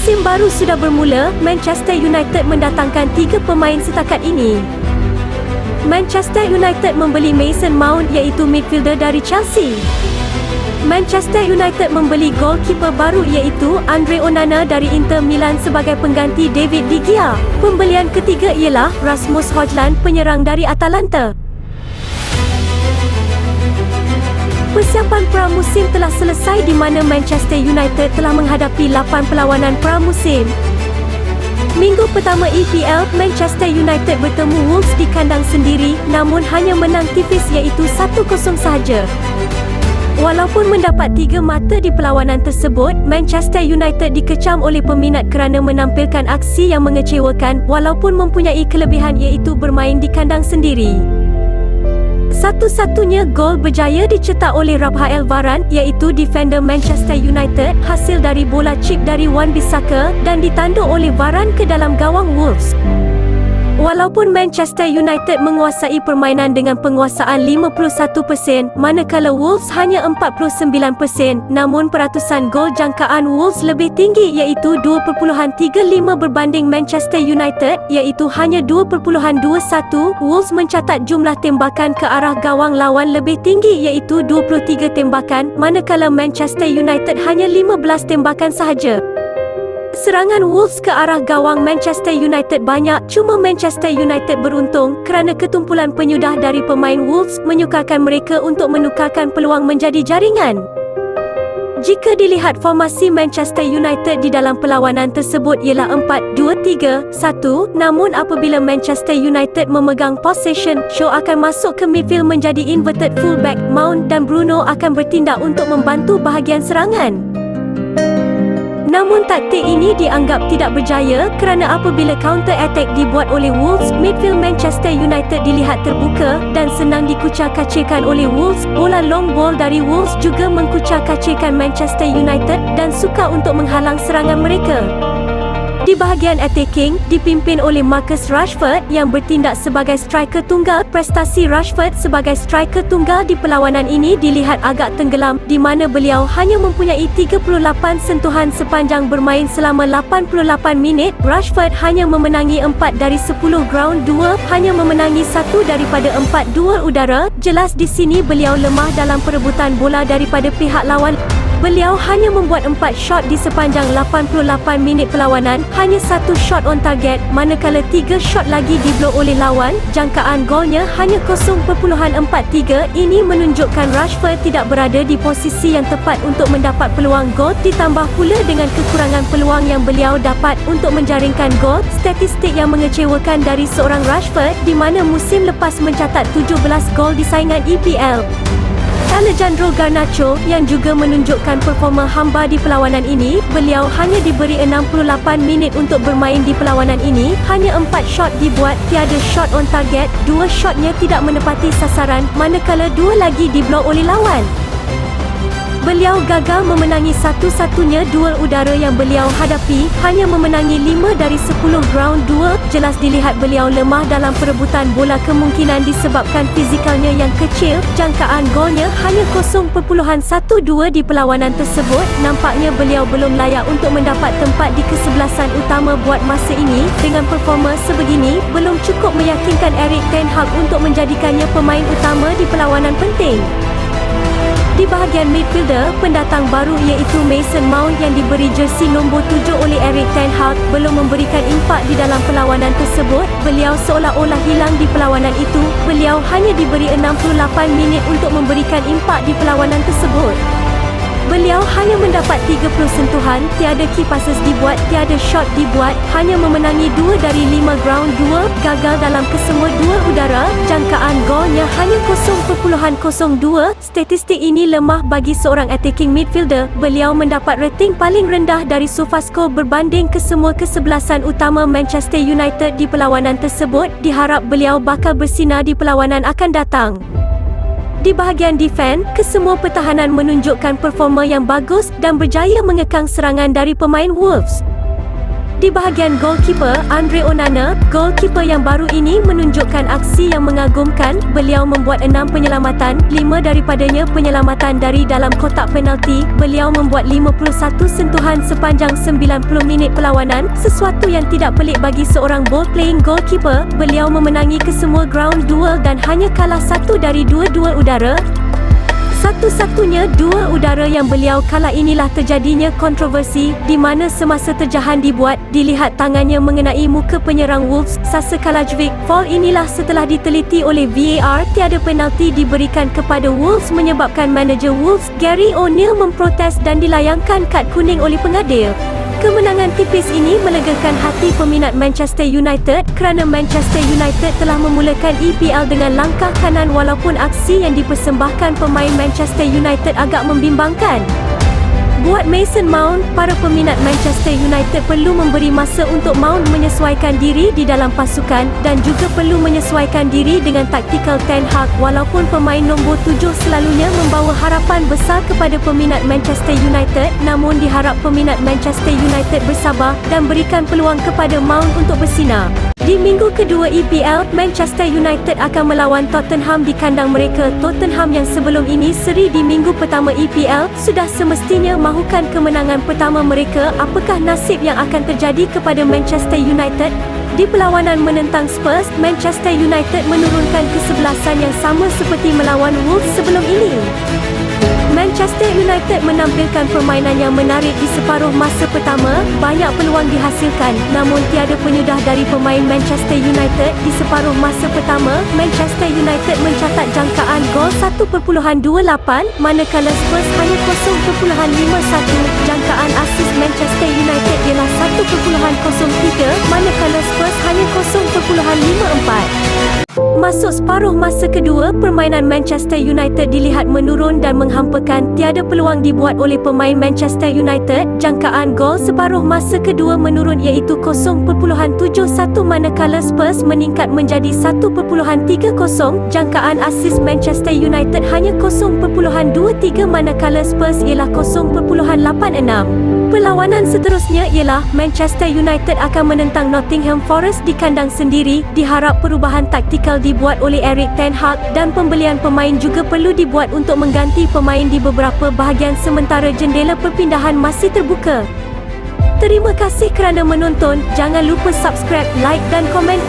Musim baru sudah bermula, Manchester United mendatangkan 3 pemain setakat ini. Manchester United membeli Mason Mount iaitu midfielder dari Chelsea. Manchester United membeli goalkeeper baru iaitu Andre Onana dari Inter Milan sebagai pengganti David De Gea. Pembelian ketiga ialah Rasmus Højlund, penyerang dari Atalanta. Persiapan pramusim telah selesai di mana Manchester United telah menghadapi 8 perlawanan pramusim. Minggu pertama EPL, Manchester United bertemu Wolves di kandang sendiri namun hanya menang tipis iaitu 1-0 sahaja. Walaupun mendapat 3 mata di perlawanan tersebut, Manchester United dikecam oleh peminat kerana menampilkan aksi yang mengecewakan walaupun mempunyai kelebihan iaitu bermain di kandang sendiri. Satu-satunya gol berjaya dicetak oleh Raphael Varane iaitu defender Manchester United hasil dari bola chip dari Wan-Bissaka dan ditanduk oleh Varane ke dalam gawang Wolves. Walaupun Manchester United menguasai permainan dengan penguasaan 51%, manakala Wolves hanya 49%, namun peratusan gol jangkaan Wolves lebih tinggi iaitu 2.35 berbanding Manchester United iaitu hanya 2.21. Wolves mencatat jumlah tembakan ke arah gawang lawan lebih tinggi iaitu 23 tembakan, manakala Manchester United hanya 15 tembakan sahaja. Serangan Wolves ke arah gawang Manchester United banyak, cuma Manchester United beruntung kerana ketumpulan penyudah dari pemain Wolves menyukarkan mereka untuk menukarkan peluang menjadi jaringan. Jika dilihat formasi Manchester United di dalam perlawanan tersebut ialah 4-2-3-1, namun apabila Manchester United memegang possession, Shaw akan masuk ke midfield menjadi inverted fullback, Mount dan Bruno akan bertindak untuk membantu bahagian serangan. Namun taktik ini dianggap tidak berjaya kerana apabila counter attack dibuat oleh Wolves, midfield Manchester United dilihat terbuka dan senang dikucar-kacirkan oleh Wolves. Bola long ball dari Wolves juga mengkucar-kacirkan Manchester United dan sukar untuk menghalang serangan mereka. Di bahagian attacking, dipimpin oleh Marcus Rashford yang bertindak sebagai striker tunggal. Prestasi Rashford sebagai striker tunggal di perlawanan ini dilihat agak tenggelam di mana beliau hanya mempunyai 38 sentuhan sepanjang bermain selama 88 minit. Rashford hanya memenangi 4 dari 10 ground duel, hanya memenangi 1 daripada 4 duel udara. Jelas di sini beliau lemah dalam perebutan bola daripada pihak lawan. Beliau hanya membuat 4 shot di sepanjang 88 minit perlawanan, hanya 1 shot on target, manakala 3 shot lagi diblok oleh lawan. Jangkaan golnya hanya 0.43. Ini menunjukkan Rashford tidak berada di posisi yang tepat untuk mendapat peluang gol, ditambah pula dengan kekurangan peluang yang beliau dapat untuk menjaringkan gol. Statistik yang mengecewakan dari seorang Rashford di mana musim lepas mencatat 17 gol di saingan EPL. Alejandro Garnacho yang juga menunjukkan performa hamba di perlawanan ini, beliau hanya diberi 68 minit untuk bermain di perlawanan ini, hanya 4 shot dibuat, tiada shot on target, 2 shotnya tidak menepati sasaran, manakala 2 lagi diblok oleh lawan. Beliau gagal memenangi satu-satunya duel udara yang beliau hadapi, hanya memenangi 5 dari 10 ground duel. Jelas dilihat beliau lemah dalam perebutan bola, kemungkinan disebabkan fizikalnya yang kecil. Jangkaan golnya hanya 0.12 di perlawanan tersebut. Nampaknya beliau belum layak untuk mendapat tempat di kesebelasan utama buat masa ini. Dengan performa sebegini, belum cukup meyakinkan Erik ten Hag untuk menjadikannya pemain utama di perlawanan penting. Di bahagian midfielder, pendatang baru iaitu Mason Mount yang diberi jersey nombor 7 oleh Erik ten Hag belum memberikan impak di dalam perlawanan tersebut. Beliau seolah-olah hilang di perlawanan itu. Beliau hanya diberi 68 minit untuk memberikan impak di perlawanan tersebut. Beliau hanya mendapat 30 sentuhan, tiada key passes dibuat, tiada shot dibuat, hanya memenangi 2 dari 5 ground duel, gagal dalam kesemua duel udara. Jangkaan golnya hanya 0.02. Statistik ini lemah bagi seorang attacking midfielder. Beliau mendapat rating paling rendah dari SofaScore berbanding kesemua kesebelasan utama Manchester United di perlawanan tersebut. Diharap beliau bakal bersinar di perlawanan akan datang. Di bahagian defense, kesemua pertahanan menunjukkan performa yang bagus dan berjaya mengekang serangan dari pemain Wolves. Di bahagian goalkeeper, Andre Onana, goalkeeper yang baru ini menunjukkan aksi yang mengagumkan. Beliau membuat 6 penyelamatan, 5 daripadanya penyelamatan dari dalam kotak penalti. Beliau membuat 51 sentuhan sepanjang 90 minit perlawanan, sesuatu yang tidak pelik bagi seorang ball-playing goalkeeper. Beliau memenangi kesemua ground duel dan hanya kalah satu dari 2 duel udara. Satu-satunya 2 udara yang beliau kalah inilah terjadinya kontroversi di mana semasa terjahan dibuat, dilihat tangannya mengenai muka penyerang Wolves, Sasa Kalajdzic. Foul inilah setelah diteliti oleh VAR, tiada penalti diberikan kepada Wolves menyebabkan manager Wolves, Gary O'Neill memprotes dan dilayangkan kad kuning oleh pengadil. Kemenangan tipis ini melegakan hati peminat Manchester United kerana Manchester United telah memulakan EPL dengan langkah kanan walaupun aksi yang dipersembahkan pemain Manchester United agak membimbangkan. Buat Mason Mount, para peminat Manchester United perlu memberi masa untuk Mount menyesuaikan diri di dalam pasukan dan juga perlu menyesuaikan diri dengan taktikal Ten Hag. Walaupun pemain nombor 7 selalunya membawa harapan besar kepada peminat Manchester United, namun diharap peminat Manchester United bersabar dan berikan peluang kepada Mount untuk bersinar. Di minggu kedua EPL, Manchester United akan melawan Tottenham di kandang mereka. Tottenham yang sebelum ini seri di minggu pertama EPL sudah semestinya mahukan kemenangan pertama mereka. Apakah nasib yang akan terjadi kepada Manchester United? Di perlawanan menentang Spurs, Manchester United menurunkan kesebelasan yang sama seperti melawan Wolves sebelum ini. Manchester United menampilkan permainan yang menarik di separuh masa pertama, banyak peluang dihasilkan, namun tiada penyudah dari pemain Manchester United. Di separuh masa pertama, Manchester United mencatat jangkaan gol 1.28, manakala Spurs hanya 0.51. Jangkaan asis Manchester United ialah 1.03, manakala Spurs hanya 0.54. Masuk separuh masa kedua, permainan Manchester United dilihat menurun dan menghampakan. Tiada peluang dibuat oleh pemain Manchester United. Jangkaan gol separuh masa kedua menurun iaitu 0.71, manakala Spurs meningkat menjadi 1.30. Jangkaan asis Manchester United hanya 0.23, manakala Spurs ialah 0.86. Perlawanan seterusnya ialah Manchester United akan menentang Nottingham Forest di kandang sendiri. Diharap perubahan taktikal dibuat oleh Erik ten Hag dan pembelian pemain juga perlu dibuat untuk mengganti pemain di beberapa bahagian sementara jendela perpindahan masih terbuka. Terima kasih kerana menonton. Jangan lupa subscribe, like dan komen.